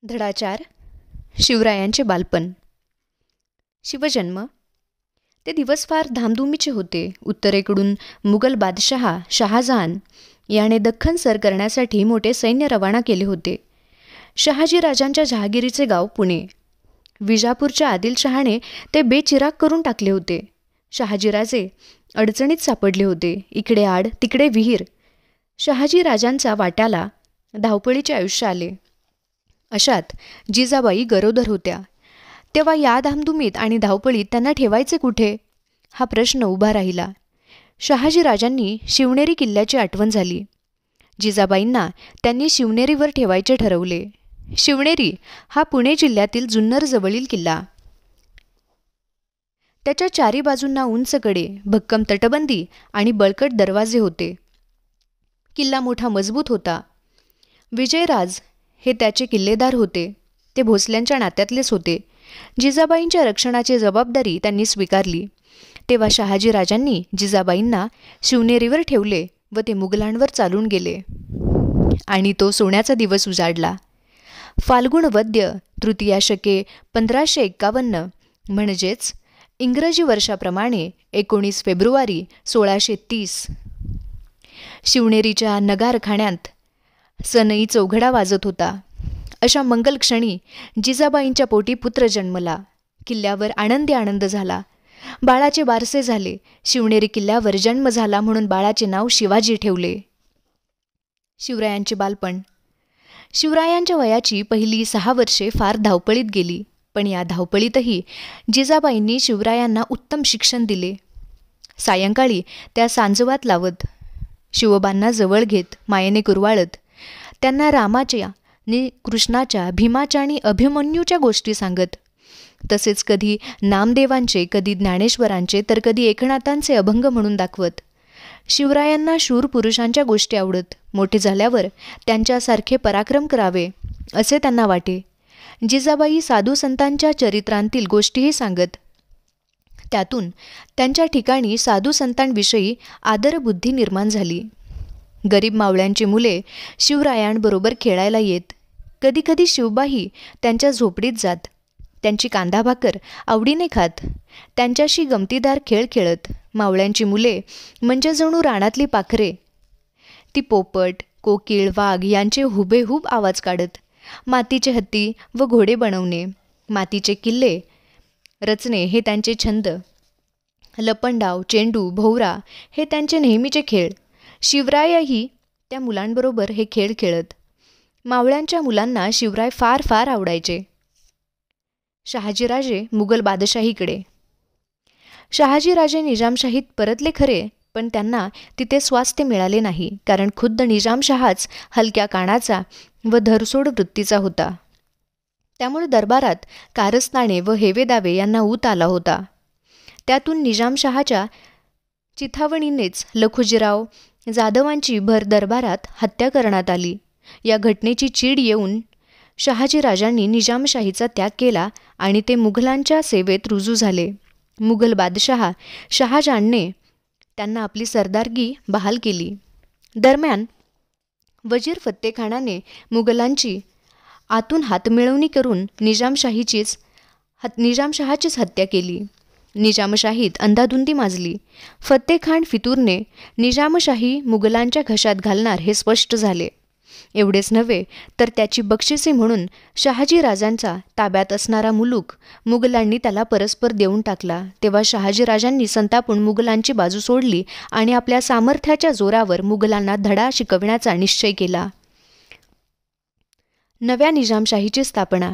धडा 4. शिवरायांचे बालपण. शिवजन्म. ते दिवस फार धामधुमीचे होते. उत्तरेकडून मुघल बादशहा शहाजहान याने दख्खन सर करण्यासाठी मोठे सैन्य रवाना केले होते. शहाजीराजांच्या जहागिरीचे गाव पुणे. विजापूरच्या आदिलशहाने ते बेचिराग करून टाकले होते. शहाजीराजे अडचणीत सापडले होते. इकडे आड तिकडे विहीर. शहाजीराजांचा वाट्याला धावपळीचे आयुष्य आले. अशात जिजाबाई गरोदर होत्या. तेव्हा या धामधुमीत आणि धावपळीत त्यांना ठेवायचे कुठे हा प्रश्न उभा राहिला. शहाजीराजांनी शिवनेरी किल्ल्याची आठवण झाली. जिजाबाईंना त्यांनी शिवनेरीवर ठेवायचे ठरवले. शिवनेरी हा पुणे जिल्ह्यातील जुन्नर जवळील किल्ला. त्याच्या चारी बाजूंना उंच कडे, भक्कम तटबंदी आणि बळकट दरवाजे होते. किल्ला मोठा मजबूत होता. विजयराज हे त्याचे किल्लेदार होते. ते भोसल्यांच्या नात्यातलेच होते. जिजाबाईंच्या रक्षणाची जबाबदारी त्यांनी स्वीकारली. तेव्हा शहाजीराजांनी जिजाबाईंना शिवनेरीवर ठेवले व ते मुघलांवर चालून गेले. आणि तो सोन्याचा दिवस उजाडला. फाल्गुन वद्य तृतीया शके 1551 म्हणजेच इंग्रजी वर्षाप्रमाणे 19 फेब्रुवारी 1630. शिवनेरीच्या नगारखान्यात सनई चौघडा वाजत होता. अशा मंगल क्षणी जिजाबाईंच्या पोटी पुत्र जन्मला. किल्ल्यावर आनंदी आनंद झाला. बाळाचे बारसे झाले. शिवनेरी किल्ल्यावर जन्म झाला म्हणून बाळाचे नाव शिवाजी ठेवले. शिवरायांचे बालपण. शिवरायांच्या वयाची पहिली 6 वर्षे फार धावपळीत गेली. पण या धावपळीतही जिजाबाईंनी शिवरायांना उत्तम शिक्षण दिले. सायंकाळी त्या सांजवात लावत, शिवबांना जवळ घेत, मायेने कुरवाळत, त्यांना रामाच्या नि कृष्णाच्या, भीमाच्या आणि अभिमन्यूच्या गोष्टी सांगत. तसेच कधी नामदेवांचे, कधी ज्ञानेश्वरांचे, तर कधी एकनाथांचे अभंग म्हणून दाखवत. शिवरायांना शूर पुरुषांच्या गोष्टी आवडत. मोठे झाल्यावर त्यांच्यासारखे पराक्रम करावे असे त्यांना वाटे. जिजाबाई साधू संतांच्या चरित्रांतील गोष्टीही सांगत. त्यातून त्यांच्या ठिकाणी साधू संतांविषयी आदरबुद्धी निर्माण झाली. गरीब मावळ्यांची मुले शिवरायांबरोबर खेळायला येत. कधीकधी शिवबाही त्यांच्या झोपडीत जात. त्यांची कांदा भाकर आवडीने खात. त्यांच्याशी गमतीदार खेळ खेळत. मावळ्यांची मुले म्हणजे जणू रानातली पाखरे. ती पोपट, कोकिळ, वाघ यांचे हुबेहूब आवाज काढत. मातीचे हत्ती व घोडे बनवणे, मातीचे किल्ले रचणे हे त्यांचे छंद. लपंडाव, चेंडू, भोवरा हे त्यांचे नेहमीचे खेळ. शिवरायही त्या मुलांबरोबर हे खेळ खेळत. मावळ्यांच्या मुलांना शिवराय फार फार आवडायचे. शहाजीराजे मुघल बादशाहीकडे. शहाजीराजे निजामशाहीत परतले खरे, पण त्यांना तिथे स्वास्थ्य मिळाले नाही. कारण खुद्द निजामशहाच हलक्या कानाचा व धरसोड वृत्तीचा होता. त्यामुळे दरबारात कारस्थाने व हेवेदावे यांना ऊत आला होता. त्यातून निजामशहाच्या चिथावणीनेच लखुजीराव जाधवांची भर दरबारात हत्या करण्यात आली. या घटनेची चीड येऊन शहाजीराजांनी निजामशाहीचा त्याग केला आणि ते मुघलांच्या सेवेत रुजू झाले. मुघल बादशहा शहाजहानने त्यांना आपली सरदारगी बहाल केली. दरम्यान वजीर फत्तेखानाने मुघलांची आतून हातमिळवणी करून निजामशहाचीच हत्या केली. निजामशाहीत अंधाधुंदी माजली. फत्तेखान फितूरने निजामशाही मुघलांच्या घशात घालणार हे स्पष्ट झाले. एवढेच नव्हे तर त्याची बक्षिसी म्हणून शहाजीराजांचा ताब्यात असणारा मुलूक मुघलांनी त्याला परस्पर देऊन टाकला. तेव्हा शहाजीराजांनी संतापून मुघलांची बाजू सोडली आणि आपल्या सामर्थ्याच्या जोरावर मुघलांना धडा शिकविण्याचा निश्चय केला. नव्या निजामशाहीची स्थापना.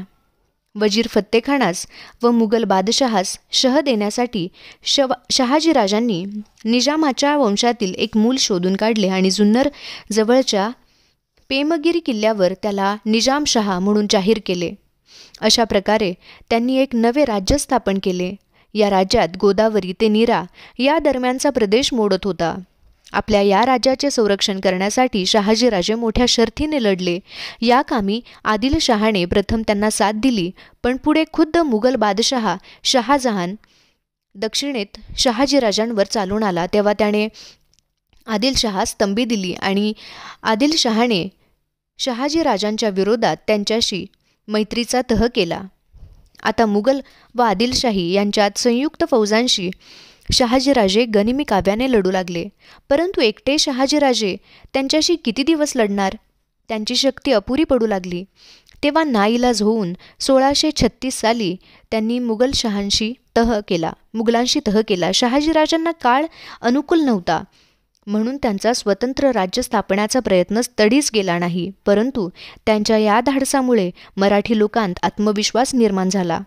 वजीर फत्तेखानास व मुघल बादशहास शह देण्यासाठी शहाजीराजांनी निजामाच्या वंशातील एक मूल शोधून काढले आणि जुन्नर जवळच्या पेमगिरी किल्ल्यावर त्याला निजामशहा म्हणून जाहीर केले. अशा प्रकारे त्यांनी एक नवे राज्य स्थापन केले. या राज्यात गोदावरी ते नीरा या दरम्यानचा प्रदेश मोडत होता. आपल्या या राज्याचे संरक्षण करण्यासाठी शहाजीराजे मोठ्या शर्थीने लढले. या कामी आदिलशहाने प्रथम त्यांना साथ दिली, पण पुढे खुद्द मुघल बादशहा शहाजहान दक्षिणेत शहाजीराजांवर चालून आला. तेव्हा त्याने आदिलशहास तंबी दिली आणि आदिलशहाने शहाजीराजांच्या विरोधात त्यांच्याशी मैत्रीचा तह केला. आता मुघल व आदिलशाही यांच्यात संयुक्त फौजांशी शहाजीराजे गनिमी काव्याने लढू लागले. परंतु एकटे शहाजीराजे त्यांच्याशी किती दिवस लढणार? त्यांची शक्ती अपुरी पडू लागली. तेव्हा नाईलाज होऊन 1636 साली त्यांनी मुघलांशी तह केला. शहाजीराजांना काळ अनुकूल नव्हता म्हणून त्यांचा स्वतंत्र राज्य स्थापण्याचा प्रयत्न तडीस गेला नाही. परंतु त्यांच्या या धाडसामुळे मराठी लोकांत आत्मविश्वास निर्माण झाला.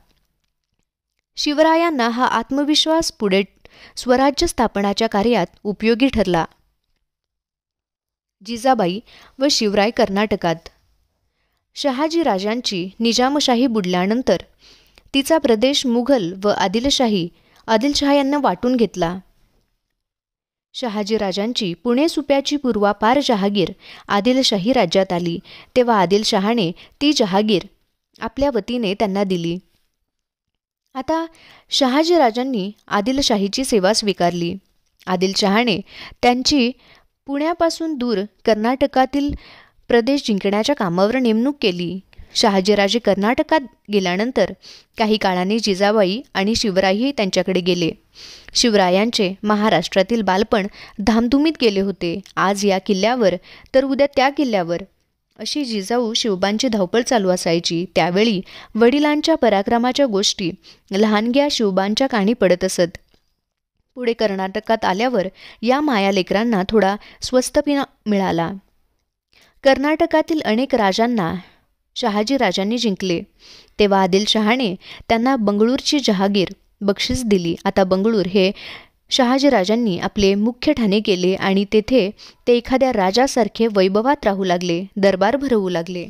शिवरायांना हा आत्मविश्वास पुढे स्वराज्य स्थापनाच्या कार्यात उपयोगी ठरला. जिजाबाई व शिवराय कर्नाटकात. शहाजीराजांची निजामशाही बुडल्यानंतर तिचा प्रदेश मुघल व आदिलशहांना वाटून घेतला. शहाजीराजांची पुणे सुप्याची पूर्वापार जहागीर आदिलशाही राज्यात आली. तेव्हा आदिलशहाने ती जहागीर आपल्या वतीने त्यांना दिली. आता शहाजीराजांनी आदिलशाहीची सेवा स्वीकारली. आदिलशहाने त्यांची पुण्यापासून दूर कर्नाटकातील प्रदेश जिंकण्याच्या कामावर नेमणूक केली. शहाजीराजे कर्नाटकात गेल्यानंतर काही काळाने जिजाबाई आणि शिवरायही त्यांच्याकडे गेले. शिवरायांचे महाराष्ट्रातील बालपण धामधुमीत गेले होते. आज या किल्ल्यावर तर उद्या त्या किल्ल्यावर अशी जिजाऊ शिवबांची धावपळ चालू असायची. त्यावेळी वडिलांच्या पराक्रमाच्या गोष्टी लहानग्या शिवबांच्या कानी पडत असत. पुढे कर्नाटकात आल्यावर या मायालेकरांना थोडा स्वस्तपणा मिळाला. कर्नाटकातील अनेक राजांना शहाजीराजांनी जिंकले. तेव्हा आदिलशहाने त्यांना बंगळूरची जहागीर बक्षीस दिली. आता बंगळूर हे शहाजीराजांनी आपले मुख्य ठाणे केले आणि तेथे ते एखाद्या राजासारखे वैभवात राहू लागले, दरबार भरवू लागले.